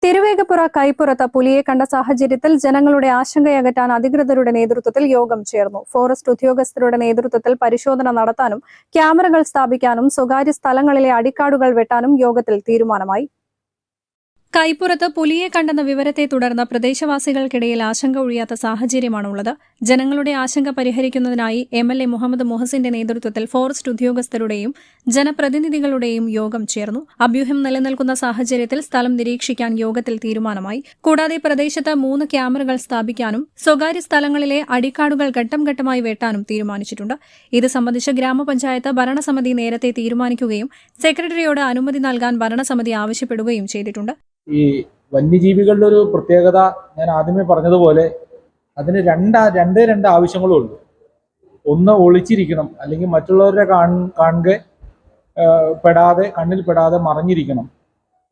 തിരുവേഗപ്പുറ കൈപ്പുറത്ത് പുലിയെ കണ്ട സാഹചര്യത്തിൽ ജനങ്ങളുടെ ആശങ്കയകറ്റാൻ അധികൃതരുടെ നേതൃത്വത്തിൽ യോഗം ചേർന്നു. ഫോറസ്റ്റ് ഉദ്യോഗസ്ഥരുടെ നേതൃത്വത്തിൽ പരിശോധന നടത്താനും ക്യാമറകൾ സ്ഥാപിക്കാനും സ്വകാര്യ സ്ഥലങ്ങളിലെ അടിക്കാടുകൾ വെട്ടാനും യോഗത്തിൽ തീരുമാനമായി. കൈപ്പുറത്ത് പുലിയെ കണ്ടെന്ന വിവരത്തെ തുടർന്ന് പ്രദേശവാസികൾക്കിടയിൽ ആശങ്ക ഒഴിയാത്ത സാഹചര്യമാണുള്ളത്. ജനങ്ങളുടെ ആശങ്ക പരിഹരിക്കുന്നതിനായി MLA മുഹമ്മദ് മുഹസിന്റെ നേതൃത്വത്തിൽ ഫോറസ്റ്റ് ഉദ്യോഗസ്ഥരുടെയും ജനപ്രതിനിധികളുടെയും യോഗം ചേർന്നു. അഭ്യൂഹം നിലനിൽക്കുന്ന സാഹചര്യത്തിൽ സ്ഥലം നിരീക്ഷിക്കാൻ യോഗത്തിൽ തീരുമാനമായി. കൂടാതെ പ്രദേശത്ത് 3 ക്യാമറകൾ സ്ഥാപിക്കാനും സ്വകാര്യ സ്ഥലങ്ങളിലെ അടിക്കാടുകൾ ഘട്ടം ഘട്ടമായി വെട്ടാനും തീരുമാനിച്ചിട്ടുണ്ട്. ഇത് സംബന്ധിച്ച് ഗ്രാമപഞ്ചായത്ത് ഭരണസമിതി നേരത്തെ തീരുമാനിക്കുകയും സെക്രട്ടറിയോട് അനുമതി നൽകാൻ ഭരണസമിതി ആവശ്യപ്പെടുകയും ചെയ്തിട്ടുണ്ട്. ഈ വന്യജീവികളുടെ ഒരു പ്രത്യേകത ഞാൻ ആദ്യമേ പറഞ്ഞതുപോലെ അതിന് രണ്ട് ആവശ്യങ്ങളും ഉള്ളൂ. ഒന്ന് ഒളിച്ചിരിക്കണം, അല്ലെങ്കിൽ മറ്റുള്ളവരുടെ കണ്ണിൽ പെടാതെ മറഞ്ഞിരിക്കണം.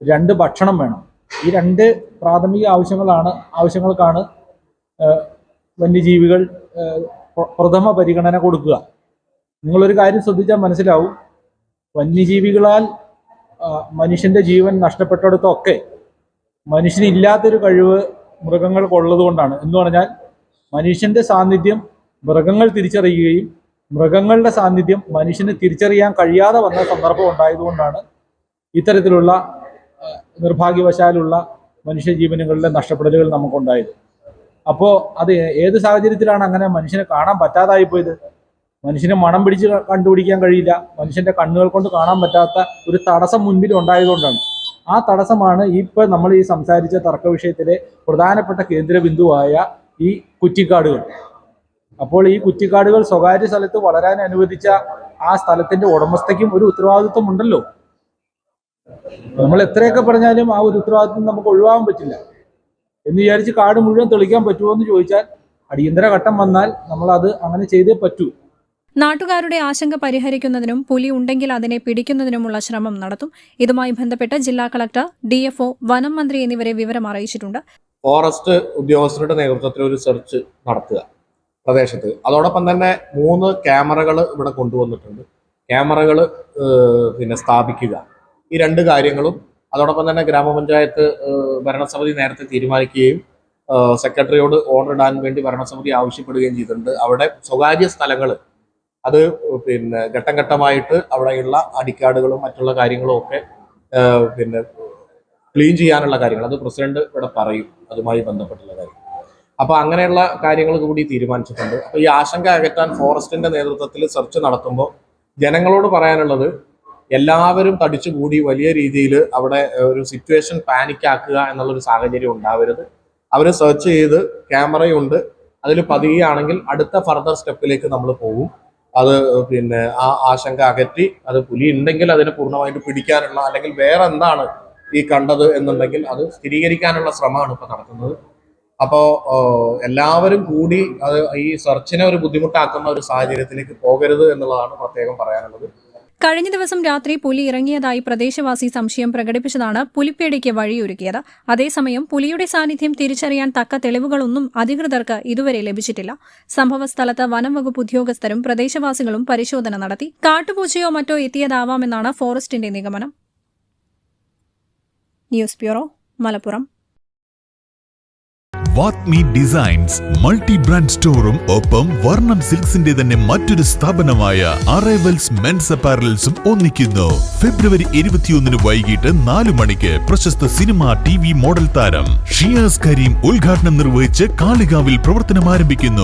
2 ഭക്ഷണം വേണം. ഈ 2 പ്രാഥമിക ആവശ്യങ്ങൾക്കാണ് വന്യജീവികൾ പ്രഥമ പരിഗണന കൊടുക്കുക. നിങ്ങളൊരു കാര്യം ശ്രദ്ധിച്ചാൽ മനസ്സിലാവും, വന്യജീവികളാൽ മനുഷ്യന്റെ ജീവൻ നഷ്ടപ്പെട്ടിടത്തൊക്കെ മനുഷ്യനില്ലാത്തൊരു കഴിവ് മൃഗങ്ങൾക്കുള്ളത് കൊണ്ടാണ്. എന്ന് പറഞ്ഞാൽ മനുഷ്യന്റെ സാന്നിധ്യം മൃഗങ്ങൾ തിരിച്ചറിയുകയും മൃഗങ്ങളുടെ സാന്നിധ്യം മനുഷ്യന് തിരിച്ചറിയാൻ കഴിയാതെ വന്ന സന്ദർഭം ഉണ്ടായതുകൊണ്ടാണ് ഇത്തരത്തിലുള്ള നിർഭാഗ്യവശാലുള്ള മനുഷ്യജീവനുകളുടെ നഷ്ടപ്പെടലുകൾ നമുക്കുണ്ടായത്. അപ്പോൾ അത് ഏത് സാഹചര്യത്തിലാണ് അങ്ങനെ മനുഷ്യനെ കാണാൻ പറ്റാതായിപ്പോയത്? മനുഷ്യനെ മണം പിടിച്ച് കണ്ടുപിടിക്കാൻ കഴിയില്ല, മനുഷ്യന്റെ കണ്ണുകൾ കൊണ്ട് കാണാൻ പറ്റാത്ത ഒരു തടസ്സം മുൻപിൽ ഉണ്ടായതുകൊണ്ടാണ്. ആ തടസ്സമാണ് ഇപ്പോൾ നമ്മൾ ഈ സംസാരിച്ച തർക്ക വിഷയത്തിലെ പ്രധാനപ്പെട്ട കേന്ദ്ര ബിന്ദുവായ ഈ കുറ്റിക്കാടുകൾ. അപ്പോൾ ഈ കുറ്റിക്കാടുകൾ സ്വകാര്യ സ്ഥലത്ത് വളരാൻ അനുവദിച്ച ആ സ്ഥലത്തിന്റെ ഉടമസ്ഥയ്ക്കും ഒരു ഉത്തരവാദിത്വം ഉണ്ടല്ലോ. നമ്മൾ എത്രയൊക്കെ പറഞ്ഞാലും ആ ഒരു ഉത്തരവാദിത്വം നമുക്ക് ഒഴിവാക്കാൻ പറ്റില്ല. എന്ന് വിചാരിച്ച് കാട് മുഴുവൻ തെളിക്കാൻ പറ്റുമോ എന്ന് ചോദിച്ചാൽ അടിയന്തര ഘട്ടം വന്നാൽ നമ്മൾ അത് അങ്ങനെ ചെയ്തേ പറ്റൂ. നാട്ടുകാരുടെ ആശങ്ക പരിഹരിക്കുന്നതിനും പുലി ഉണ്ടെങ്കിൽ അതിനെ പിടിക്കുന്നതിനുമുള്ള ശ്രമം നടത്തും. ഇതുമായി ബന്ധപ്പെട്ട് ജില്ലാ കളക്ടർ, DFO, വനം മന്ത്രി എന്നിവരെ വിവരം അറിയിച്ചിട്ടുണ്ട്. ഫോറസ്റ്റ് ഉദ്യോഗസ്ഥരുടെ നേതൃത്വത്തിൽ ഒരു സെർച്ച് നടത്തുക പ്രദേശത്ത്. അതോടൊപ്പം തന്നെ 3 ക്യാമറകൾ ഇവിടെ കൊണ്ടുവന്നിട്ടുണ്ട്. ക്യാമറകൾ സ്ഥാപിക്കുക. ഈ 2 കാര്യങ്ങളും അതോടൊപ്പം തന്നെ ഗ്രാമപഞ്ചായത്ത് ഭരണസമിതി നേരത്തെ തീരുമാനിക്കുകയും സെക്രട്ടറിയോട് ഓർഡർ ഇടാൻ വേണ്ടി ഭരണസമിതി ആവശ്യപ്പെടുകയും ചെയ്തിട്ടുണ്ട്. അവിടെ സ്വകാര്യ സ്ഥലങ്ങൾ അത് ഘട്ടം ഘട്ടമായിട്ട് അവിടെയുള്ള അടിക്കാടുകളും മറ്റുള്ള കാര്യങ്ങളും ഒക്കെ ക്ലീൻ ചെയ്യാനുള്ള കാര്യങ്ങൾ അത് പ്രസിഡന്റ് ഇവിടെ പറയും, അതുമായി ബന്ധപ്പെട്ടുള്ള കാര്യം. അപ്പോൾ അങ്ങനെയുള്ള കാര്യങ്ങൾ കൂടി തീരുമാനിച്ചിട്ടുണ്ട്. അപ്പോൾ ഈ ആശങ്ക അകറ്റാൻ ഫോറസ്റ്റിന്റെ നേതൃത്വത്തിൽ സെർച്ച് നടത്തുമ്പോൾ ജനങ്ങളോട് പറയാനുള്ളത്, എല്ലാവരും തടിച്ചുകൂടി വലിയ രീതിയിൽ അവിടെ ഒരു സിറ്റുവേഷൻ പാനിക് ആക്കുക എന്നുള്ളൊരു സാഹചര്യം ഉണ്ടാവരുത്. അവർ സെർച്ച് ചെയ്ത് ക്യാമറയുണ്ട്, അതിൽ പതിയുകയാണെങ്കിൽ അടുത്ത ഫർദർ സ്റ്റെപ്പിലേക്ക് നമ്മൾ പോകും. അത് ആ ആശങ്ക അകറ്റി അത് പുലി ഉണ്ടെങ്കിൽ അതിനെ പൂർണ്ണമായിട്ട് പിടിക്കാനുള്ള, അല്ലെങ്കിൽ വേറെ എന്താണ് ഈ കണ്ടത് എന്നുണ്ടെങ്കിൽ അത് സ്ഥിരീകരിക്കാനുള്ള ശ്രമമാണ് ഇപ്പോൾ നടത്തുന്നത്. അപ്പോൾ എല്ലാവരും കൂടി അത് ഈ സെർച്ചിനെ ഒരു ബുദ്ധിമുട്ടാക്കുന്ന ഒരു സാഹചര്യത്തിലേക്ക് പോകരുത് എന്നുള്ളതാണ് പ്രത്യേകം പറയാനുള്ളത്. കഴിഞ്ഞ ദിവസം രാത്രി പുലി ഇറങ്ങിയതായി പ്രദേശവാസി സംശയം പ്രകടിപ്പിച്ചതാണ് പുലിപ്പേടിക്ക് വഴിയൊരുക്കിയത്. അതേസമയം പുലിയുടെ സാന്നിധ്യം തിരിച്ചറിയാൻ തക്ക തെളിവുകളൊന്നും അധികൃതർക്ക് ഇതുവരെ ലഭിച്ചിട്ടില്ല. സംഭവസ്ഥലത്ത് വനം വകുപ്പ് ഉദ്യോഗസ്ഥരും പ്രദേശവാസികളും പരിശോധന നടത്തി. കാട്ടുപൂച്ചയോ മറ്റോ എത്തിയതാവാമെന്നാണ് ഫോറസ്റ്റിന്റെ നിഗമനം. News bureau, Malappuram. വാത്മി ഡിസൈൻസ് മൾട്ടി ബ്രാൻഡ് സ്റ്റോറും ഒപ്പം വർണ്ണം സിൽക്സിന്റെ തന്നെ മറ്റൊരു സ്ഥാപനമായ അറൈവൽസ് മെൻസ് അപ്പാരൽസും ഒന്നിക്കുന്നു. ഫെബ്രുവരി 21 വൈകിട്ട് 4 മണിക്ക് പ്രശസ്ത സിനിമ TV മോഡൽ താരം ഷിയാസ് കരീം ഉദ്ഘാടനം നിർവഹിച്ച് കാളികാവിൽ പ്രവർത്തനം ആരംഭിക്കുന്നു.